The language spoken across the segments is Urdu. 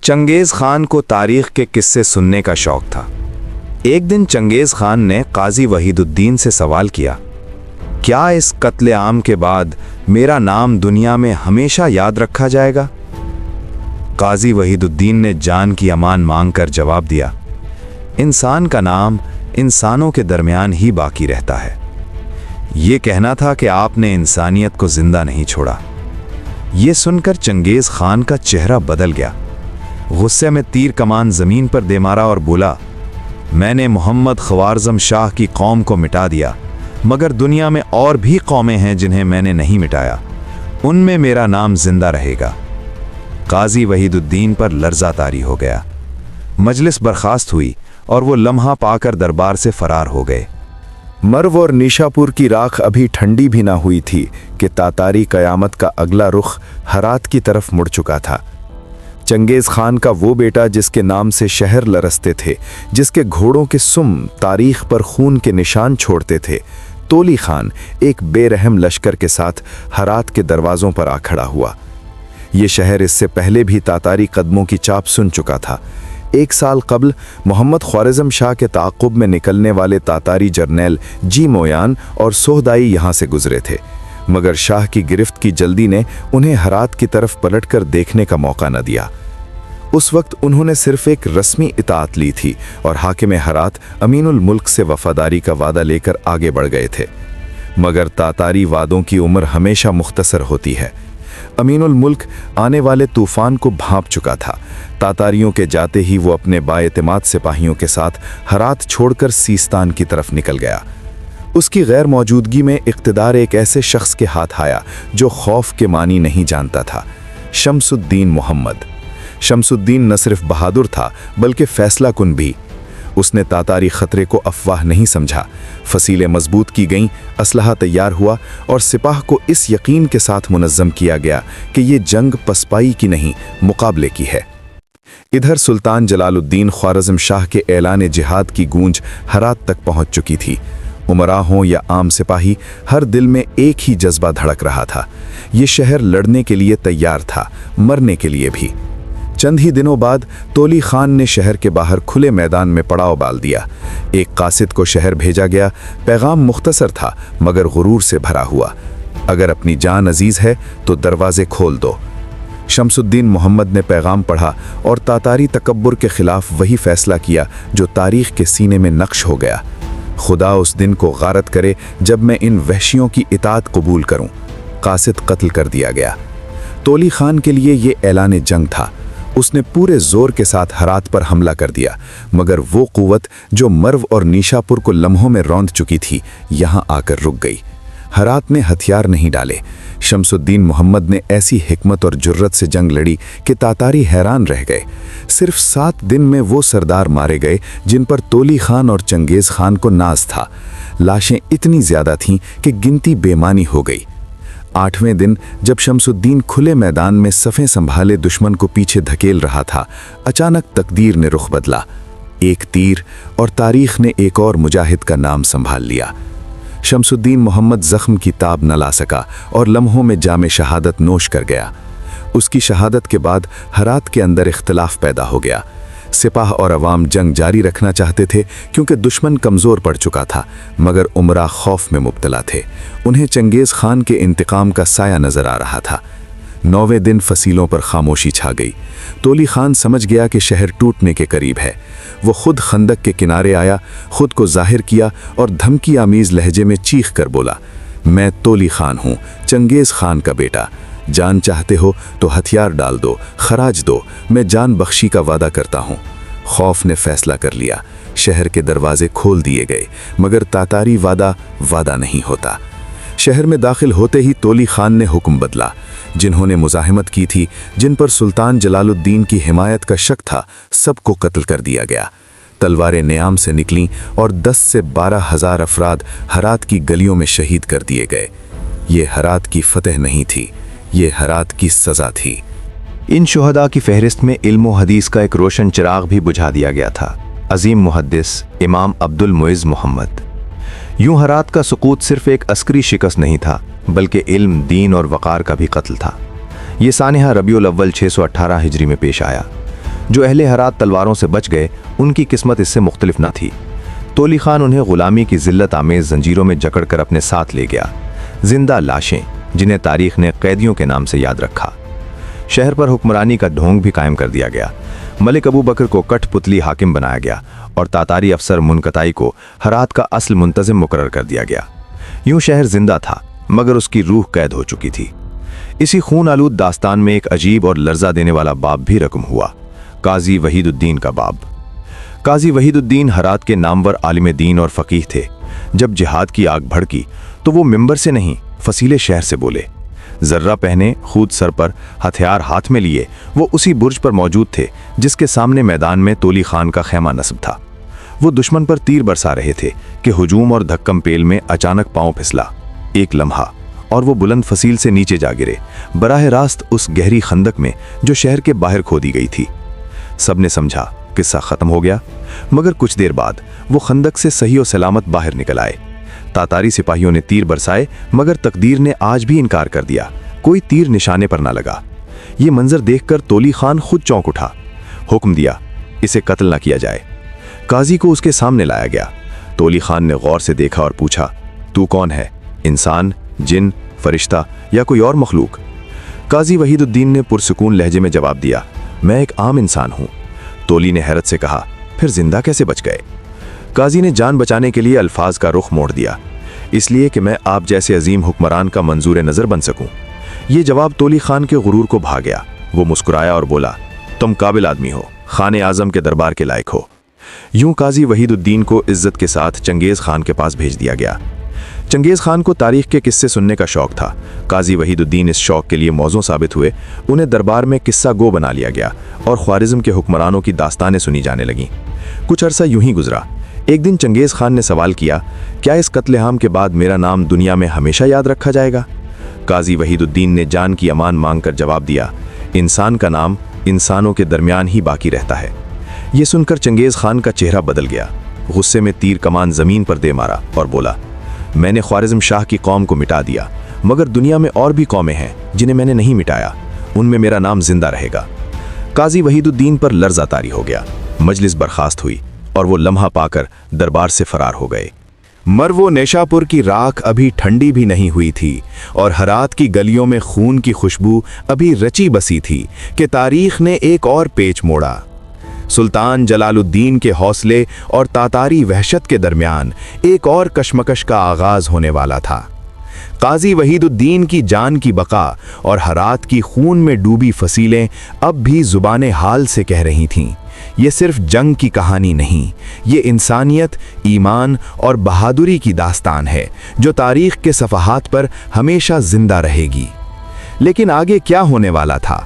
چنگیز خان کو تاریخ کے قصے سننے کا شوق تھا۔ ایک دن چنگیز خان نے قاضی وحید الدین سے سوال کیا، کیا اس قتل عام کے بعد میرا نام دنیا میں ہمیشہ یاد رکھا جائے گا؟ قاضی وحید الدین نے جان کی امان مانگ کر جواب دیا، انسان کا نام انسانوں کے درمیان ہی باقی رہتا ہے۔ یہ کہنا تھا کہ آپ نے انسانیت کو زندہ نہیں چھوڑا۔ یہ سن کر چنگیز خان کا چہرہ بدل گیا، غصے میں تیر کمان زمین پر دے مارا اور بولا، میں نے محمد خوارزم شاہ کی قوم کو مٹا دیا، مگر دنیا میں اور بھی قومیں ہیں جنہیں میں نے نہیں مٹایا، ان میں میرا نام زندہ رہے گا۔ قاضی وحید الدین پر لرزہ طاری ہو گیا۔ مجلس برخاست ہوئی اور وہ لمحہ پا کر دربار سے فرار ہو گئے۔ مرو اور نیشاپور کی راکھ ابھی ٹھنڈی بھی نہ ہوئی تھی کہ تاتاری قیامت کا اگلا رخ ہرات کی طرف مڑ چکا تھا۔ چنگیز خان کا وہ بیٹا جس کے نام سے شہر لرزتے تھے، جس کے گھوڑوں کے سم تاریخ پر خون کے نشان چھوڑتے تھے، تولی خان ایک بے رحم لشکر کے ساتھ ہرات کے دروازوں پر آ کھڑا ہوا۔ یہ شہر اس سے پہلے بھی تاتاری قدموں کی چاپ سن چکا تھا۔ 1 سال قبل محمد خوارزم شاہ کے تعاقب میں نکلنے والے تاتاری جرنیل جی مویان اور سہدائی یہاں سے گزرے تھے، مگر شاہ کی گرفت کی جلدی نے انہیں ہرات کی طرف پلٹ کر دیکھنے کا موقع نہ دیا۔ اس وقت انہوں نے صرف ایک رسمی اطاعت لی تھی اور حاکم ہرات امین الملک سے وفاداری کا وعدہ لے کر آگے بڑھ گئے تھے، مگر تاتاری وعدوں کی عمر ہمیشہ مختصر ہوتی ہے۔ امین الملک آنے والے طوفان کو بھانپ چکا تھا۔ تاتاریوں کے جاتے ہی وہ اپنے بااعتماد سپاہیوں کے ساتھ ہرات چھوڑ کر سیستان کی طرف نکل گیا۔ اس کی غیر موجودگی میں اقتدار ایک ایسے شخص کے ہاتھ آیا جو خوف کے معنی نہیں جانتا تھا، شمس الدین محمد۔ شمس الدین نہ صرف بہادر تھا بلکہ فیصلہ کن بھی۔ اس نے تاتاری خطرے کو افواہ نہیں سمجھا، فصیلیں مضبوط کی گئیں، اسلحہ تیار ہوا اور سپاہ کو اس یقین کے ساتھ منظم کیا گیا کہ یہ جنگ پسپائی کی نہیں، مقابلے کی ہے۔ ادھر سلطان جلال الدین خوارزم شاہ کے اعلان جہاد کی گونج ہرات تک پہنچ چکی تھی۔ امراء ہوں یا عام سپاہی، ہر دل میں ایک ہی جذبہ دھڑک رہا تھا، یہ شہر لڑنے کے لیے تیار تھا، مرنے کے لیے بھی۔ چند ہی دنوں بعد تولی خان نے شہر کے باہر کھلے میدان میں پڑاؤ ڈال دیا۔ ایک قاصد کو شہر بھیجا گیا، پیغام مختصر تھا مگر غرور سے بھرا ہوا، اگر اپنی جان عزیز ہے تو دروازے کھول دو۔ شمس الدین محمد نے پیغام پڑھا اور تاتاری تکبر کے خلاف وہی فیصلہ کیا جو تاریخ کے سینے میں نقش ہو گیا، خدا اس دن کو غارت کرے جب میں ان وحشیوں کی اطاعت قبول کروں۔ قاصد قتل کر دیا گیا۔ تولی خان کے لیے یہ اعلان جنگ تھا۔ اس نے پورے زور کے ساتھ ہرات پر حملہ کر دیا، مگر وہ قوت جو مرو اور نیشاپور کو لمحوں میں روند چکی تھی یہاں آ کر رک گئی۔ ہرات نے ہتھیار نہیں ڈالے۔ شمس الدین محمد نے ایسی حکمت اور جرت سے جنگ لڑی کہ تاتاری حیران رہ گئے۔ صرف 7 دن میں وہ سردار مارے گئے جن پر تولی خان اور چنگیز خان کو ناز تھا۔ لاشیں اتنی زیادہ تھیں کہ گنتی بے معنی ہو گئی۔ 8ویں دن جب شمس الدین کھلے میدان میں صفیں سنبھالے دشمن کو پیچھے دھکیل رہا تھا، اچانک تقدیر نے رخ بدلا۔ ایک تیر اور تاریخ نے ایک اور مجاہد کا نام سنبھال لیا۔ شمس الدین محمد زخم کی تاب نہ لا سکا اور لمحوں میں جام شہادت نوش کر گیا۔ اس کی شہادت کے بعد ہرات کے اندر اختلاف پیدا ہو گیا۔ سپاہ اور عوام جنگ جاری رکھنا چاہتے تھے کیونکہ دشمن کمزور پڑ چکا تھا، مگر امراء خوف میں مبتلا تھے۔ انہیں چنگیز خان کے انتقام کا سایہ نظر آ رہا تھا۔ 9ویں دن فصیلوں پر خاموشی چھا گئی۔ تولی خان سمجھ گیا کہ شہر ٹوٹنے کے قریب ہے۔ وہ خود خندق کے کنارے آیا، خود کو ظاہر کیا اور دھمکی آمیز لہجے میں چیخ کر بولا، میں تولی خان ہوں، چنگیز خان کا بیٹا۔ جان چاہتے ہو تو ہتھیار ڈال دو، خراج دو، میں جان بخشی کا وعدہ کرتا ہوں۔ خوف نے فیصلہ کر لیا۔ شہر کے دروازے کھول دیے گئے، مگر تاتاری وعدہ نہیں ہوتا۔ شہر میں داخل ہوتے ہی تولی خان نے حکم بدلا۔ جنہوں نے مزاحمت کی تھی، جن پر سلطان جلال الدین کی حمایت کا شک تھا، سب کو قتل کر دیا گیا۔ تلواریں نیام سے نکلیں اور 10 سے 12 ہزار افراد ہرات کی گلیوں میں شہید کر دیے گئے۔ یہ ہرات کی فتح نہیں تھی، یہ ہرات کی سزا تھی۔ ان شہداء کی فہرست میں علم و حدیث کا ایک روشن چراغ بھی بجھا دیا گیا تھا، عظیم محدث امام عبد المعز محمد۔ یوں ہرات کا سقوط صرف ایک عسکری شکست نہیں تھا بلکہ علم، دین اور وقار کا بھی قتل تھا۔ یہ سانحہ ربیع الاول 618 ہجری میں پیش آیا۔ جو اہل ہرات تلواروں سے بچ گئے ان کی قسمت اس سے مختلف نہ تھی۔ تولی خان انہیں غلامی کی ذلت آمیز زنجیروں میں جکڑ کر اپنے ساتھ لے گیا، زندہ لاشیں جنہیں تاریخ نے قیدیوں کے نام سے یاد رکھا۔ شہر پر حکمرانی کا ڈھونگ بھی قائم کر دیا گیا۔ ملک ابو بکر کو کٹھ پتلی حاکم بنایا گیا اور تاتاری افسر منقطعی کو ہرات کا اصل منتظم مقرر کر دیا گیا۔ یوں شہر زندہ تھا مگر اس کی روح قید ہو چکی تھی۔ اسی خون آلود داستان میں ایک عجیب اور لرزہ دینے والا باب بھی رقم ہوا، قاضی وحید الدین کا باب۔ قاضی وحید الدین ہرات کے نامور عالم دین اور فقیہ تھے۔ جب جہاد کی آگ بھڑکی تو وہ ممبر سے نہیں فصیل شہر سے بولے۔ ذرہ پہنے، خود سر پر، ہتھیار ہاتھ میں لیے وہ اسی برج پر موجود تھے جس کے سامنے میدان میں تولی خان کا خیمہ نصب تھا۔ وہ دشمن پر تیر برسا رہے تھے کہ ہجوم اور دھکم پیل میں اچانک پاؤں پھسلا۔ ایک لمحہ اور وہ بلند فصیل سے نیچے جا گرے، براہ راست اس گہری خندق میں جو شہر کے باہر کھودی گئی تھی۔ سب نے سمجھا قصہ ختم ہو گیا، مگر کچھ دیر بعد وہ خندق سے صحیح و سلامت باہر نکل آئے۔ تاتاری سپاہیوں نے تیر برسائے مگر تقدیر نے آج بھی انکار کر دیا، کوئی تیر نشانے پر نہ لگا۔ یہ منظر دیکھ کر تولی خان خود چونک اٹھا، حکم دیا اسے قتل نہ کیا جائے۔ قاضی کو اس کے سامنے لایا گیا۔ تولی خان نے غور سے دیکھا اور پوچھا، تو کون ہے؟ انسان، جن، فرشتہ یا کوئی اور مخلوق؟ قاضی وحید الدین نے پرسکون لہجے میں جواب دیا، میں ایک عام انسان ہوں۔ تولی نے حیرت سے کہا، پھر زندہ کیسے بچ گئے؟ قاضی نے جان بچانے کے لیے الفاظ کا رخ موڑ دیا، اس لیے کہ میں آپ جیسے عظیم حکمران کا منظور نظر بن سکوں۔ یہ جواب تولی خان کے غرور کو بھا گیا۔ وہ مسکرایا اور بولا، تم قابل آدمی ہو، خان اعظم کے دربار کے لائق ہو۔ یوں قاضی وحید الدین کو عزت کے ساتھ چنگیز خان کے پاس بھیج دیا گیا۔ چنگیز خان کو تاریخ کے قصے سننے کا شوق تھا۔ قاضی وحید الدین اس شوق کے لیے موزوں ثابت ہوئے۔ انہیں دربار میں قصہ گو بنا لیا گیا اور خوارزم کے حکمرانوں کی داستانیں سنی جانے لگیں۔ کچھ عرصہ یوں ہی گزرا۔ ایک دن چنگیز خان نے سوال کیا، کیا اس قتل عام کے بعد میرا نام دنیا میں ہمیشہ یاد رکھا جائے گا؟ قاضی وحید الدین نے جان کی امان مانگ کر جواب دیا، انسان کا نام انسانوں کے درمیان ہی باقی رہتا ہے۔ یہ سن کر چنگیز خان کا چہرہ بدل گیا۔ غصے میں تیر کمان زمین پر دے مارا اور بولا، میں نے خوارزم شاہ کی قوم کو مٹا دیا، مگر دنیا میں اور بھی قومیں ہیں جنہیں میں نے نہیں مٹایا، ان میں میرا نام زندہ رہے گا۔ قاضی وحید الدین پر لرزہ طاری ہو گیا۔ مجلس برخاست ہوئی اور وہ لمحہ پا کر دربار سے فرار ہو گئے۔ مرو نیشاپور کی راکھ ابھی ٹھنڈی بھی نہیں ہوئی تھی اور ہرات کی گلیوں میں خون کی خوشبو ابھی رچی بسی تھی کہ تاریخ نے ایک اور پیچ موڑا۔ سلطان جلال الدین کے حوصلے اور تاتاری وحشت کے درمیان ایک اور کشمکش کا آغاز ہونے والا تھا۔ قاضی وحید الدین کی جان کی بقا اور ہرات کی خون میں ڈوبی فصیلیں اب بھی زبان حال سے کہہ رہی تھیں، یہ صرف جنگ کی کہانی نہیں، یہ انسانیت، ایمان اور بہادری کی داستان ہے جو تاریخ کے صفحات پر ہمیشہ زندہ رہے گی۔ لیکن آگے کیا ہونے والا تھا؟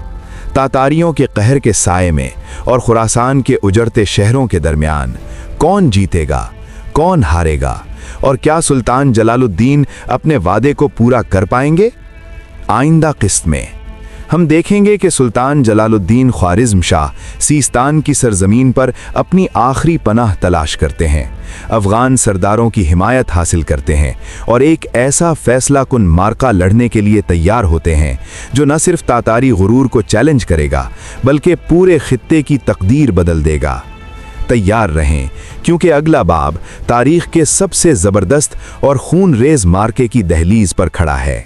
تاتاریوں کے قہر کے سائے میں اور خراسان کے اجڑتے شہروں کے درمیان کون جیتے گا، کون ہارے گا، اور کیا سلطان جلال الدین اپنے وعدے کو پورا کر پائیں گے؟ آئندہ قسط میں ہم دیکھیں گے کہ سلطان جلال الدین خوارزم شاہ سیستان کی سرزمین پر اپنی آخری پناہ تلاش کرتے ہیں، افغان سرداروں کی حمایت حاصل کرتے ہیں اور ایک ایسا فیصلہ کن مارکا لڑنے کے لیے تیار ہوتے ہیں جو نہ صرف تاتاری غرور کو چیلنج کرے گا بلکہ پورے خطے کی تقدیر بدل دے گا۔ تیار رہیں کیونکہ اگلا باب تاریخ کے سب سے زبردست اور خون ریز مارکے کی دہلیز پر کھڑا ہے۔